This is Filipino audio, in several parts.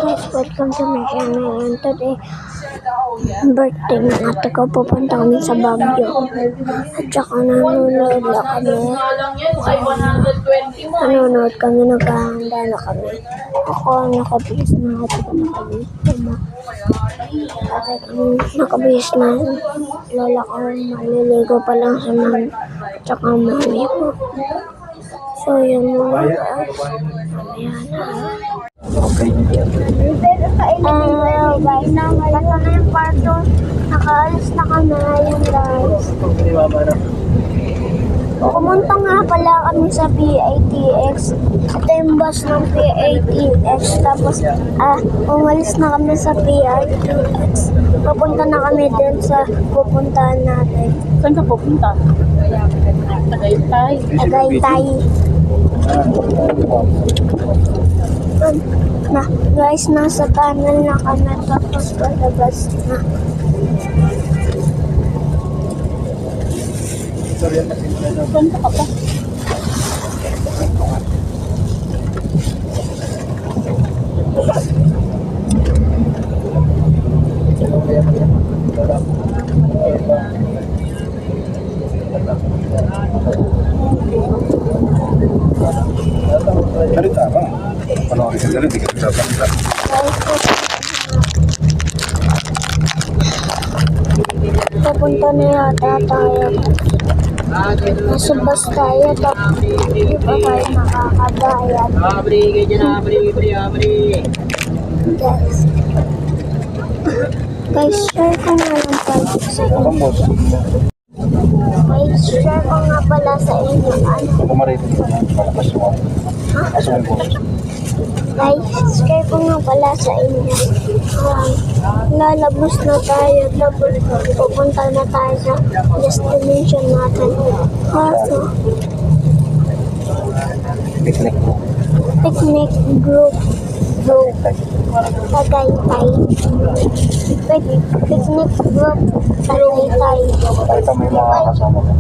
guys, welcome to my channel. And today, birthday ng ate ko. Pupunta kami sa Baguio. At saka nanonood na kami. Nanonood kami, naghahanda na kami. Ako, nakabihis na ate ko, nakabihis na. Ate ko, nakabihis na. Lola ko, maliligo pa lang sa man. At saka mami ko. So, yun muna guys. Guys, basta na yung parto. Nakaalis na kami ngayon guys. Pumunta nga pala kami sa PITX. Ito yung bus ng PITX. Tapos, umalis na kami sa PITX. Pupunta na kami din sa pupuntahan natin. Saan ka pupunta? Tagaytay. Tagaytay. Na, guys, nasa tunnel na kami. Tapos, palabas na. Saan ka pa? Cerita apa? Kalau bisa cerita kita bisa baca. Pupunta na yata tayo. Nasa bus tayo. Tapos hindi pa tayo makakadayan. Guys, share ko nga lang pala sa inyo. Guys, share ko nga pala sa inyo. Kemarin malakas mo. Asa mo boss? Guys, share ko nga pala sa inyo. Lalabas na tayo. Tapos pupunta na tayo sa destination natin. Kaso, picnic group. Tagaytay. Picnic group Tagaytay. Ay kami mga kasama ko.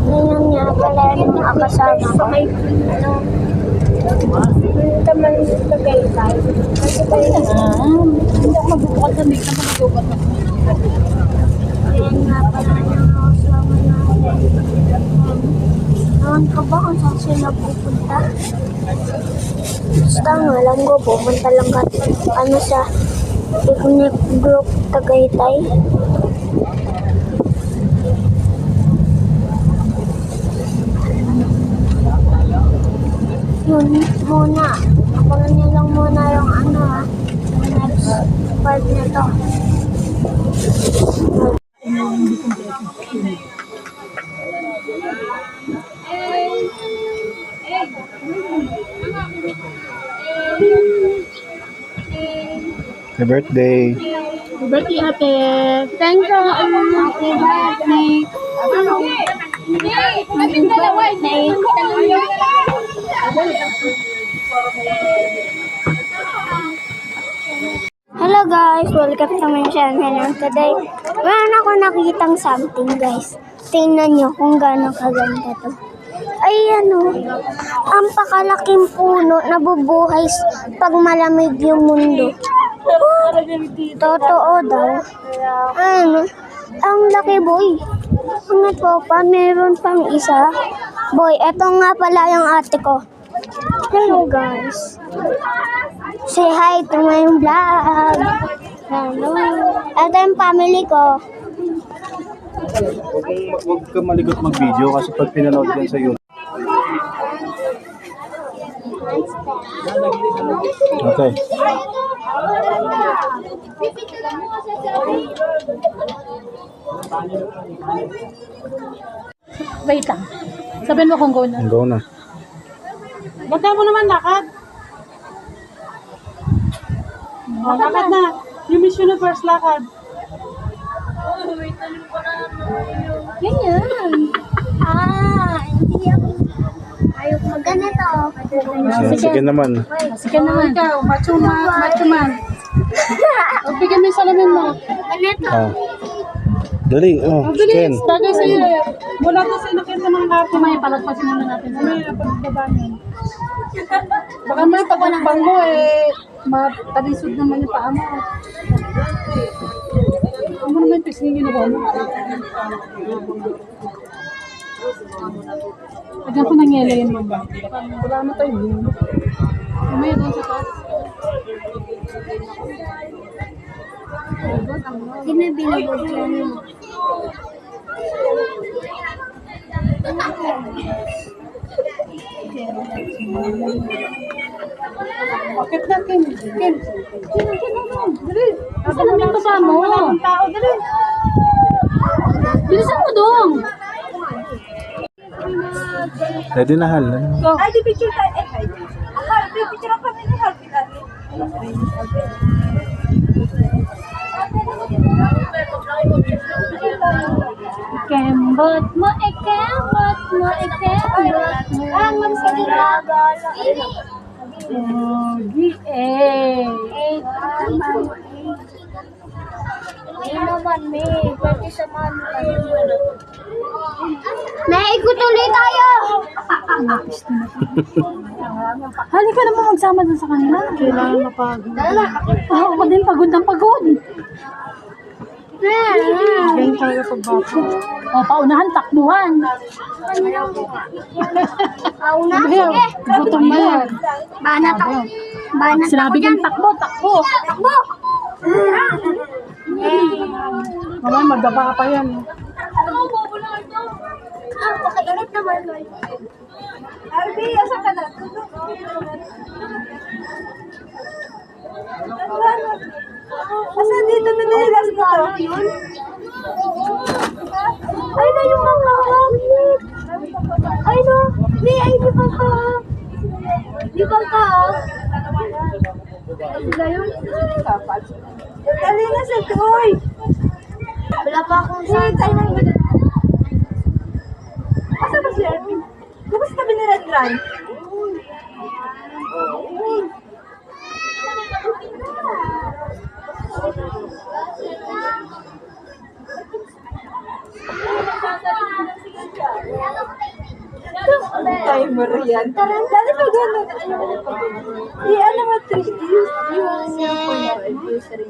Ngayon nga pala yung mga kasama ko. Taman yung Tagaytay. Kasi tayo Hindi ako magbubukas na may kapag-ugat ako. ngayon nga pala yung mga kasama natin. Naman ka ba kung saan sila pupunta? Basta nga alam ko, pupunta lang ka sa picnic group Tagaytay. Yun muna. Abangan niyo lang muna yung next part na to. Happy birthday. Happy birthday, ate. Thank you. Happy birthday. Happy birthday. Hello guys, welcome to my channel. And today, meron ako nakitang something guys. Tingnan nyo kung gaano kaganda to. Ay ang pakalaking puno nabubuhay pag malamig yung mundo. Totoo daw. Ang laki boy. Ano po pa, meron pang isa. Boy, eto nga pala yung ate ko. Hello guys. Say hi to my vlog. Hello. Ito yung family ko. Huwag ka maligot mag-video kasi pag pinanood yan sa YouTube. Okay. Wait lang. Sabihin mo kung go na. Go na. Bata mo naman lakad. Lakad na. Yung Miss Universe lakad. Ganyan. Hindi ako. Ayaw ko ganito. Sige naman. Sige naman. Ikaw, macho man. O, bigyan mo yung salamin mo. Ganito. Dali, Bilis. Bagay sa'yo eh. Mula to sa inakita ng kapo. May palagpasin muna natin. May pagbaba niyo. Baka may pagpapang mo eh. matalisod naman yung paa mo. Ano naman yung pisngi ginawa mo? Lagyan ko ng yelo yun mo ba? Wala na tayo yun. Umaya doon sa taas. Binabinabog yan. Bakit na, Kim? Kim? Dali. Salamin pa ba mo? Tao, dali. Bilisan mo dong. Ready na, Hal. Ano? Ay, di picture tayo. Ay, Harvey, picture ang kami ni Harvey natin. Ikembot mo, ikembot mo, ikembot mo. Ang magsalita. Pogi eh. Hindi naman, may. Pwede samahan mo kami. Naikot ulit tayo! Halika naman magsama dun sa kanila. Kailangan mapagod. Ako din, pagod ng pagod. Ganyan talaga pagbata. O, paunahan, takbuhan. Pauna, Ayaw, sige. gutom na yan. Banat ako. Banat Sinabi ako kang dyan. takbo, takbo. Takbo! Mamaya magdaba ka pa yan. Pakagalit naman. Harvey, asa ka na? Asa dito na nilas na to? Ay na yung mga ay no. Ay, di ba ka? Di ba ka? Sila yun? Dali na sa Toy! Wala pa akong Hey, tayo na yun. Asa ba si Harvey? Bukas tabi ni Rendran. Timer yan. Dali pa gano'n. Di ano mo, 3 yung cellphone niya, anniversary.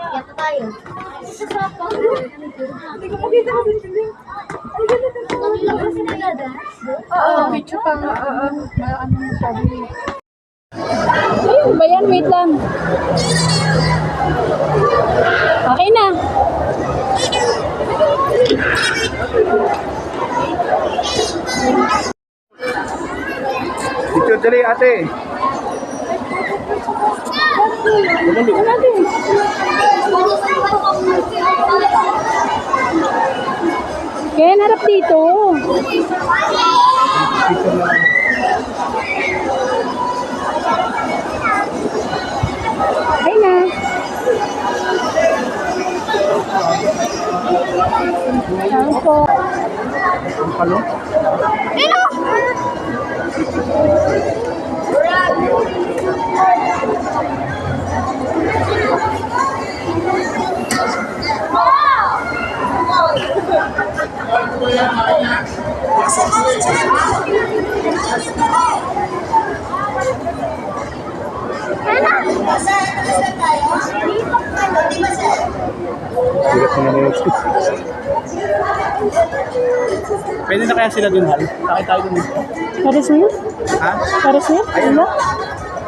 Yato tayo. Hindi ko makita kasi sila. Ay, ganito na. Kanila ba sila dada? Oo, picture pa nga. Ano mo sabi niya. Ayun ba yan? Wait lang. Okay na. Picture dali, ate. Kaya harap dito. Picture na. Okay na. Thank po. Ang palo. Hirap na naman. Pwede na kaya sila dun, Hal? Sakit tayo dun. Paris Smith? Ha? Paris Smith? Ayun. Ano?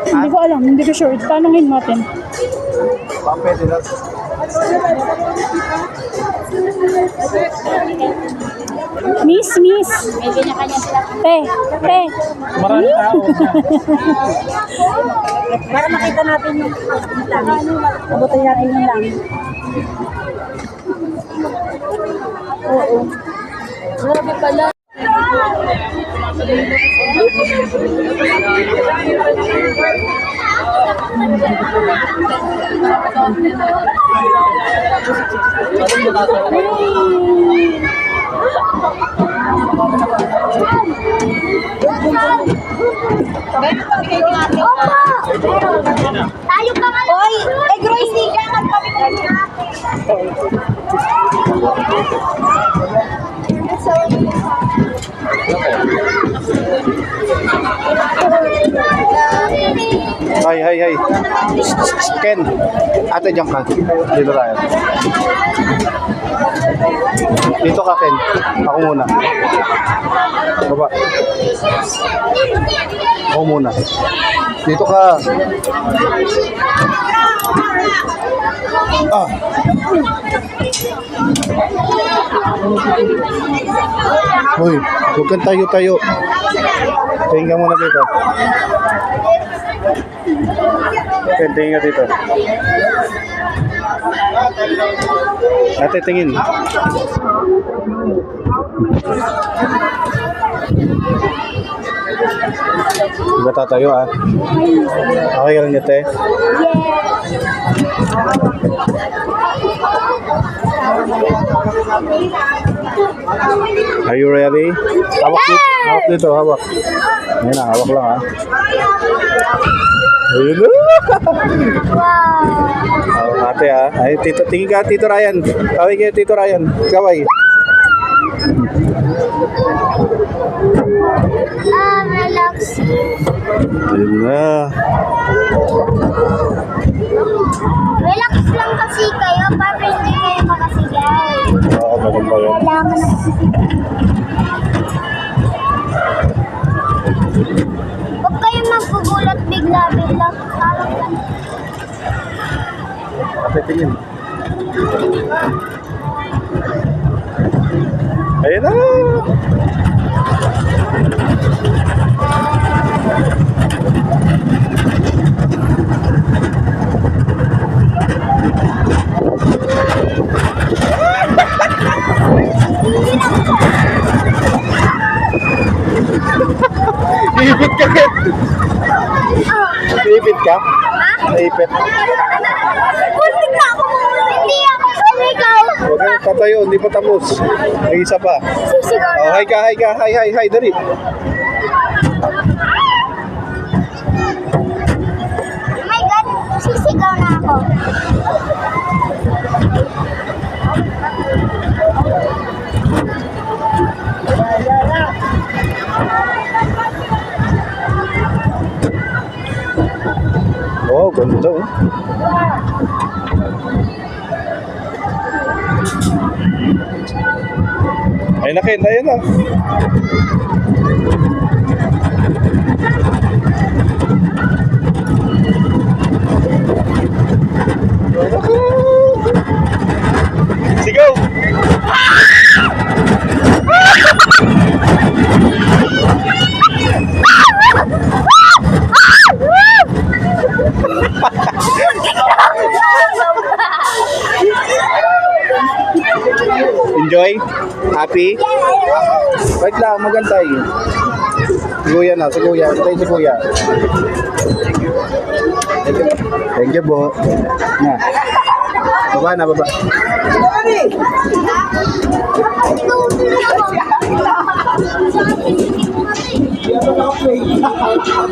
Hindi ko alam. Hindi ko sure. Tanungin natin. Baka pwede na. Miss. May kanya-kanya sila. Te. Maraming tao. Para makita natin yung langit. Abutin natin yung langit. Oo. Grabe pala. Opo! Tayo pa nga. Oy, egg roll sticker ang kami Hay. Ken, ate diyan ka. Dito tayo. Dito ka, Ken. Ako muna. Baba. Ako muna. Dito ka. Ah. Uy, huwag kang tayo-tayo. Tingin ka muna dito. Tingin ka dito. Ate, tingin. Hindi ba tatayo ah? Okay lang niya, te? Are you ready? Hawak dito. Hawak dito, hawak. Ayan na, hawak lang ah. Ayun na. Oh, ate ah. Ay, tito, tingin ka, Tito Ryan. Kaway kayo, Tito Ryan. Kaway. Relax. Ayun na. Relax lang kasi kayo para hindi kayo makasigaw. Oo, ganun ba yun? Kailangan na huwag kayo magpugulat bigla-bigla. Parang Ate, tingin. Ayun na. Ipit ka, Ken. Ipit ka? Ipit. Kunti na ako. Hindi ako sumigaw. Huwag kang tatayo, hindi pa tapos. May isa pa. Sisigaw Oh, na. hi ka, dali. Oh my God, sisigaw na ako. Oh, ganda oh. Ayun na, Ken, ayun na. Sigaw! Enjoy? Happy? Wait lang, magantay. Si Kuya na, si Kuya. Antay si Kuya. Thank you po. Na. Baba na, baba. Sisigaw na ako.